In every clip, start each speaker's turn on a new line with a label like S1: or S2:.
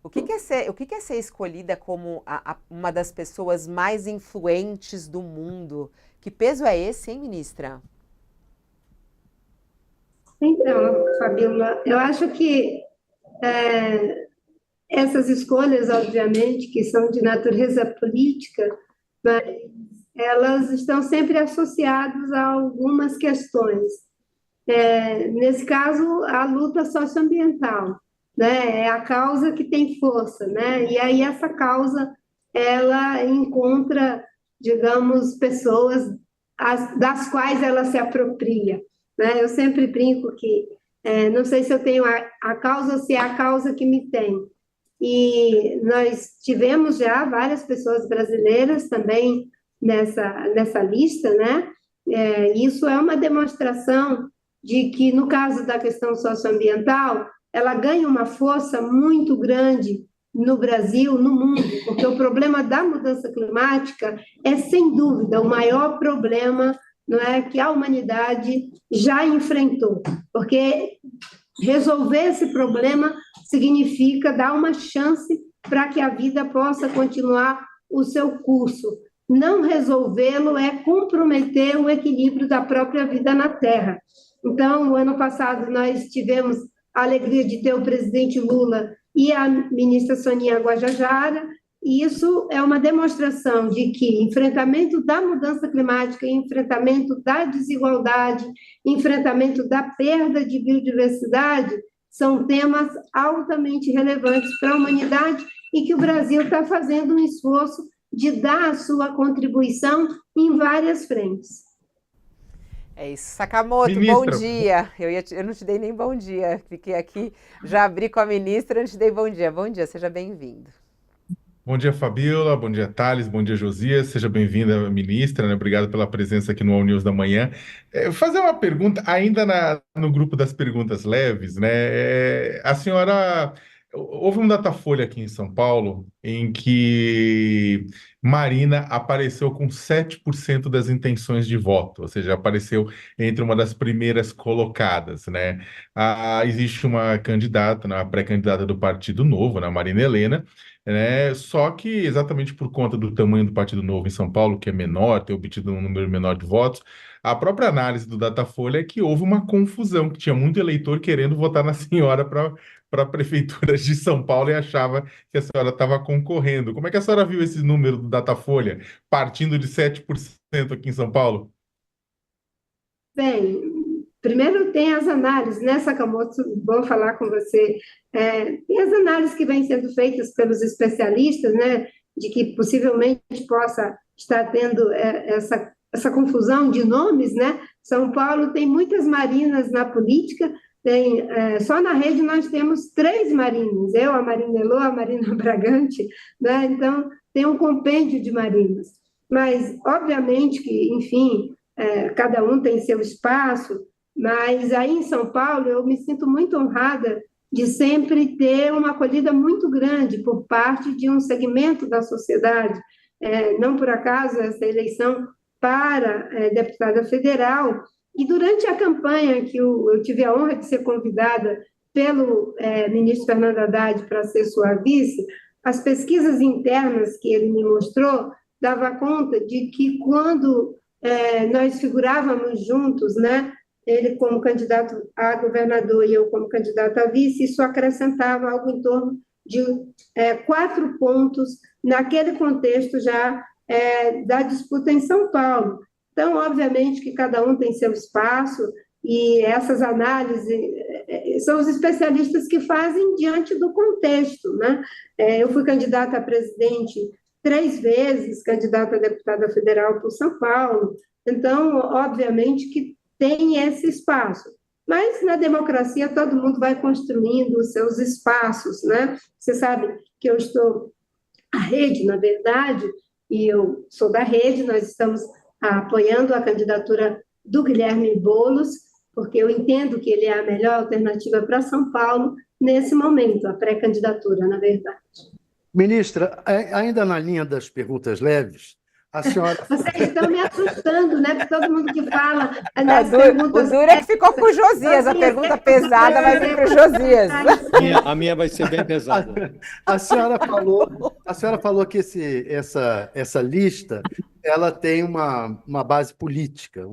S1: o que que é ser escolhida como uma das pessoas mais influentes do mundo? Que peso é esse, hein, ministra?
S2: Então, Fabíola, eu acho que essas escolhas, obviamente, que são de natureza política, mas elas estão sempre associadas a algumas questões. Nesse caso, a luta socioambiental, né? É a causa que tem força, né? E aí essa causa, ela encontra, digamos, pessoas das quais ela se apropria, né? Eu sempre brinco que não sei se eu tenho a causa ou se é a causa que me tem. E nós tivemos já várias pessoas brasileiras também nessa lista, né? Isso é uma demonstração de que, no caso da questão socioambiental, ela ganha uma força muito grande no Brasil, no mundo, porque o problema da mudança climática é, sem dúvida, o maior problema, não é, que a humanidade já enfrentou, porque resolver esse problema significa dar uma chance para que a vida possa continuar o seu curso. Não resolvê-lo é comprometer o equilíbrio da própria vida na Terra. Então, o ano passado, nós tivemos a alegria de ter o presidente Lula e a ministra Sonia Guajajara, e isso é uma demonstração de que enfrentamento da mudança climática, enfrentamento da desigualdade, enfrentamento da perda de biodiversidade são temas altamente relevantes para a humanidade e que o Brasil está fazendo um esforço de dar a sua contribuição em várias frentes.
S1: É isso. Sakamoto, bom
S3: Ministra,
S1: dia. Eu não te dei nem bom dia. Fiquei aqui, já abri com a ministra, não te dei bom dia. Bom dia, seja bem-vindo.
S3: bom dia, Fabiola, bom dia, Thales, bom dia, Josias, seja bem-vinda, ministra, né? Obrigado pela presença aqui no All News da Manhã. Fazer uma pergunta, ainda no grupo das perguntas leves, né? A senhora, houve um Datafolha aqui em São Paulo em que Marina apareceu com 7% das intenções de voto, ou seja, apareceu entre uma das primeiras colocadas, né? Existe uma candidata, né, uma pré-candidata do Partido Novo, né, Marina Helena, né? Só que exatamente por conta do tamanho do Partido Novo em São Paulo, que é menor, ter obtido um número menor de votos, a própria análise do Datafolha é que houve uma confusão, que tinha muito eleitor querendo votar na senhora para a prefeitura de São Paulo e achava que a senhora estava concorrendo. Como é que a senhora viu esse número do Datafolha, partindo de 7% aqui em São Paulo?
S2: Bem, primeiro tem as análises, né, Sakamoto? Bom falar com você. Tem as análises que vêm sendo feitas pelos especialistas, né, de que possivelmente possa estar tendo essa confusão de nomes, né? São Paulo tem muitas marinas na política, só na rede nós temos 3 marinas, eu, a Marina Elô, a Marina Bragante, né? Então, tem um compêndio de marinas. Mas, obviamente que, enfim, cada um tem seu espaço, mas aí em São Paulo eu me sinto muito honrada de sempre ter uma acolhida muito grande por parte de um segmento da sociedade. Não por acaso essa eleição para deputada federal, e durante a campanha que eu tive a honra de ser convidada pelo ministro Fernando Haddad para ser sua vice, as pesquisas internas que ele me mostrou dava conta de que quando nós figurávamos juntos, né? Ele como candidato a governador e eu como candidata a vice, isso acrescentava algo em torno de 4 pontos naquele contexto já da disputa em São Paulo. Então, obviamente que cada um tem seu espaço e essas análises são os especialistas que fazem diante do contexto, né? Eu fui candidata a presidente 3 vezes, candidata a deputada federal por São Paulo, então, obviamente que tem esse espaço. Mas na democracia todo mundo vai construindo os seus espaços, né? Você sabe que eu estou a rede, na verdade, e eu sou da rede, nós estamos apoiando a candidatura do Guilherme Boulos, porque eu entendo que ele é a melhor alternativa para São Paulo nesse momento, a pré-candidatura, na verdade.
S4: Ministra, ainda na linha das perguntas leves, A senhora...
S2: Vocês estão me assustando, né? Porque todo mundo que fala
S1: das perguntas... O duro é que ficou com o Josias. A pergunta pesada vai vir para o Josias.
S5: A minha vai ser bem pesada.
S4: A senhora falou que essa lista ela tem uma base política.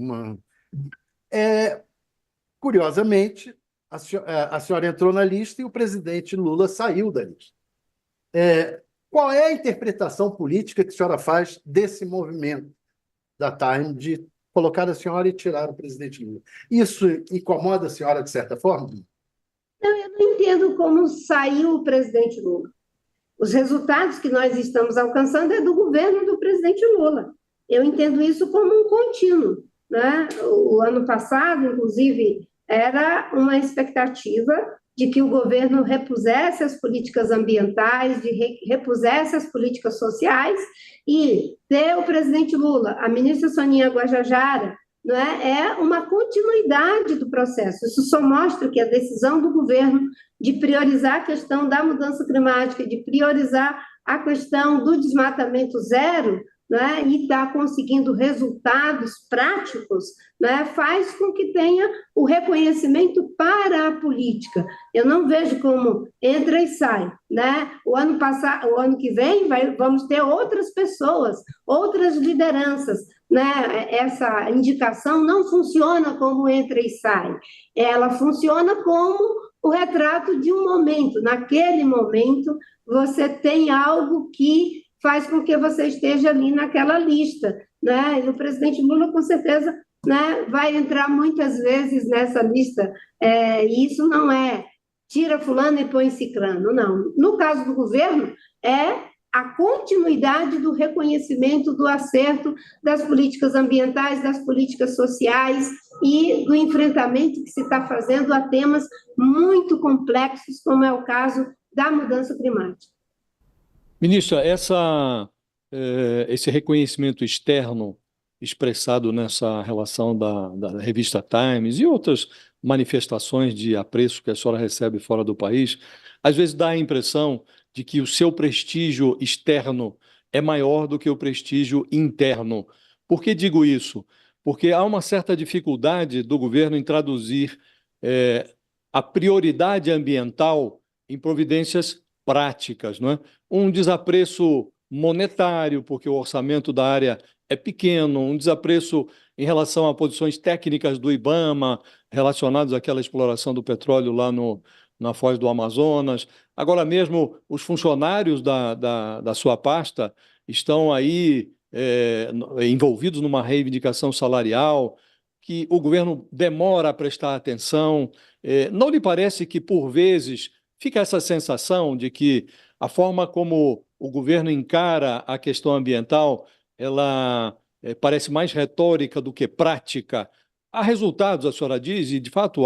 S4: Curiosamente, a senhora entrou na lista e o presidente Lula saiu da lista. Qual é a interpretação política que a senhora faz desse movimento da Time de colocar a senhora e tirar o presidente Lula? Isso incomoda a senhora de certa forma?
S2: Não, eu não entendo como saiu o presidente Lula. Os resultados que nós estamos alcançando é do governo do presidente Lula. Eu entendo isso como um contínuo, né? O ano passado, inclusive, era uma expectativa de que o governo repusesse as políticas ambientais, repusesse as políticas sociais, e ter o presidente Lula, a ministra Soninha Guajajara, não é uma continuidade do processo. Isso só mostra que a decisão do governo de priorizar a questão da mudança climática, de priorizar a questão do desmatamento zero, né, e está conseguindo resultados práticos, né, faz com que tenha o reconhecimento para a política. Eu não vejo como entra e sai, né? O ano que vem vamos ter outras pessoas, outras lideranças, né? Essa indicação não funciona como entra e sai, ela funciona como o retrato de um momento. Naquele momento, você tem algo que faz com que você esteja ali naquela lista, né? E o presidente Lula, com certeza, né, vai entrar muitas vezes nessa lista, e isso não é tira fulano e põe ciclano, não. No caso do governo, é a continuidade do reconhecimento do acerto das políticas ambientais, das políticas sociais e do enfrentamento que se está fazendo a temas muito complexos, como é o caso da mudança climática.
S5: Ministra, esse reconhecimento externo expressado nessa relação da revista Times e outras manifestações de apreço que a senhora recebe fora do país, às vezes dá a impressão de que o seu prestígio externo é maior do que o prestígio interno. Por que digo isso? Porque há uma certa dificuldade do governo em traduzir a prioridade ambiental em providências práticas, não é? Um desapreço monetário, porque o orçamento da área é pequeno, um desapreço em relação a posições técnicas do IBAMA relacionadas àquela exploração do petróleo lá na foz do Amazonas. Agora mesmo, os funcionários da sua pasta estão aí envolvidos numa reivindicação salarial que o governo demora a prestar atenção. Não lhe parece que, por vezes, fica essa sensação de que a forma como o governo encara a questão ambiental, ela parece mais retórica do que prática? Há resultados, a senhora diz, e de fato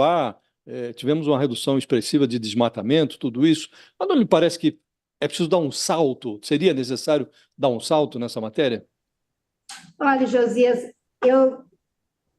S5: tivemos uma redução expressiva de desmatamento, tudo isso, mas não lhe parece que é preciso dar um salto? Seria necessário dar um salto nessa matéria?
S2: Olha, Josias, eu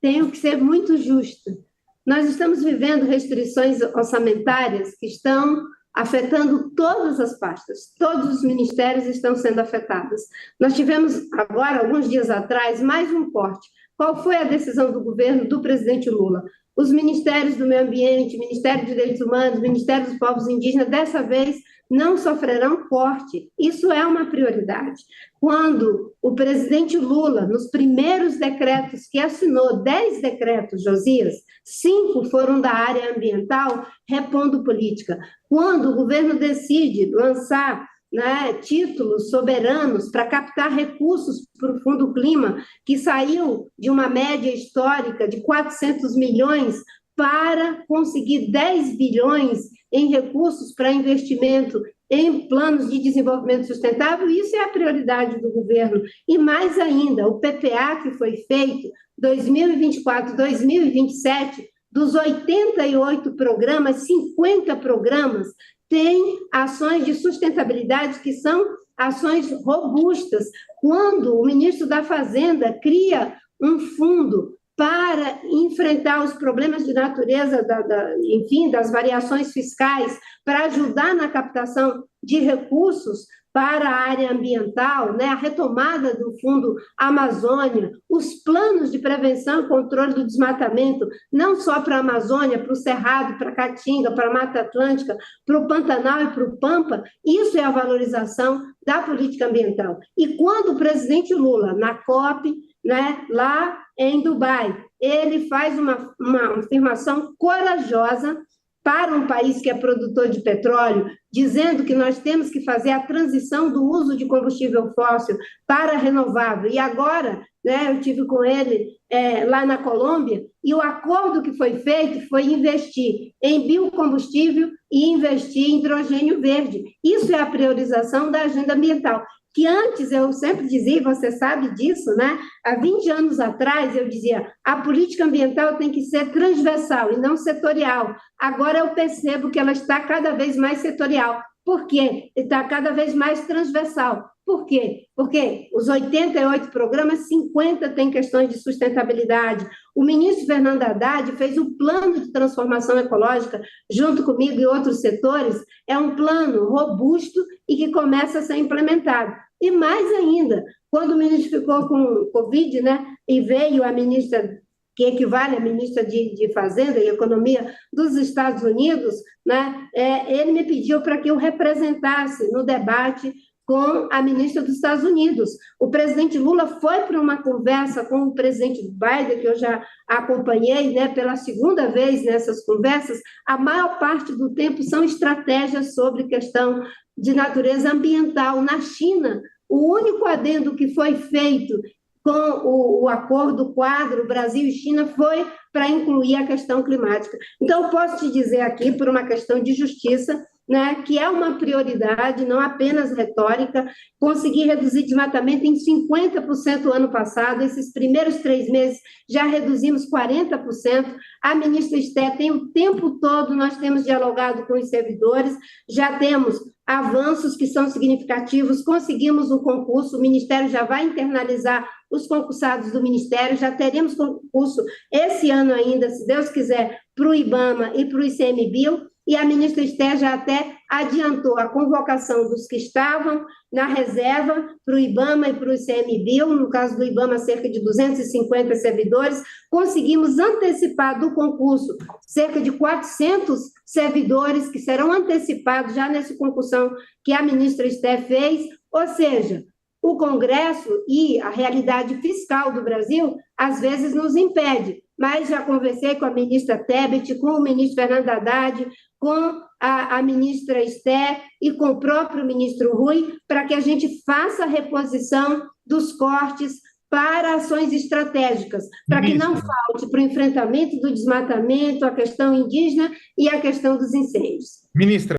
S2: tenho que ser muito justa. Nós estamos vivendo restrições orçamentárias que estão afetando todas as pastas, todos os ministérios estão sendo afetados. Nós tivemos agora, alguns dias atrás, mais um corte. Qual foi a decisão do governo do presidente Lula? Os ministérios do meio ambiente, Ministério dos Direitos Humanos, Ministério dos Povos Indígenas, dessa vez não sofrerão corte. Isso é uma prioridade. Quando o presidente Lula, nos primeiros decretos que assinou, 10 decretos, Josias, 5 foram da área ambiental, repondo política. Quando o governo decide lançar, né, títulos soberanos para captar recursos para o Fundo Clima, que saiu de uma média histórica de 400 milhões para conseguir 10 bilhões em recursos para investimento em planos de desenvolvimento sustentável, isso é a prioridade do governo. E mais ainda, o PPA que foi feito 2024, 2027, dos 88 programas, 50 programas têm ações de sustentabilidade que são ações robustas. Quando o ministro da Fazenda cria um fundo para enfrentar os problemas de natureza, enfim, das variações fiscais, para ajudar na captação de recursos para a área ambiental, né, a retomada do Fundo Amazônia, os planos de prevenção e controle do desmatamento, não só para a Amazônia, para o Cerrado, para a Caatinga, para a Mata Atlântica, para o Pantanal e para o Pampa, isso é a valorização da política ambiental. E quando o presidente Lula, na COP, né, lá em Dubai, ele faz uma afirmação corajosa para um país que é produtor de petróleo, dizendo que nós temos que fazer a transição do uso de combustível fóssil para renovável. E agora, né, eu tive com ele lá na Colômbia, e o acordo que foi feito foi investir em biocombustível e investir em hidrogênio verde. Isso é a priorização da agenda ambiental. Que antes eu sempre dizia, você sabe disso, né? Há 20 anos atrás eu dizia, a política ambiental tem que ser transversal e não setorial. Agora eu percebo que ela está cada vez mais setorial. Por quê? Está cada vez mais transversal. Por quê? Porque os 88 programas, 50 têm questões de sustentabilidade. O ministro Fernando Haddad fez o plano de transformação ecológica, junto comigo e outros setores, é um plano robusto e que começa a ser implementado. E mais ainda, quando o ministro ficou com Covid, né, e veio a ministra, que equivale à ministra de Fazenda e Economia dos Estados Unidos, né, ele me pediu para que eu representasse no debate com a ministra dos Estados Unidos. O presidente Lula foi para uma conversa com o presidente Biden, que eu já acompanhei, né, pela segunda vez nessas conversas. A maior parte do tempo são estratégias sobre questão de natureza ambiental. Na China, o único adendo que foi feito com o acordo quadro Brasil e China foi para incluir a questão climática. Então, eu posso te dizer aqui, por uma questão de justiça, né, que é uma prioridade, não apenas retórica, conseguir reduzir desmatamento em 50% no ano passado, esses primeiros 3 meses já reduzimos 40%, a ministra Esté tem o tempo todo, nós temos dialogado com os servidores, já temos avanços que são significativos, conseguimos o concurso, o Ministério já vai internalizar os concursados do Ministério, já teremos concurso esse ano ainda, se Deus quiser, para o IBAMA e para o ICMBio, e a ministra Esté já até adiantou a convocação dos que estavam na reserva para o IBAMA e para o ICMBio, no caso do IBAMA, cerca de 250 servidores, conseguimos antecipar do concurso cerca de 400 servidores que serão antecipados já nessa concursão que a ministra Esté fez, ou seja, o Congresso e a realidade fiscal do Brasil às vezes nos impede, mas já conversei com a ministra Tebet, com o ministro Fernando Haddad, com a ministra Esté e com o próprio ministro Rui, para que a gente faça a reposição dos cortes para ações estratégicas, para que não falte para o enfrentamento do desmatamento, a questão indígena e a questão dos incêndios.
S3: Ministra,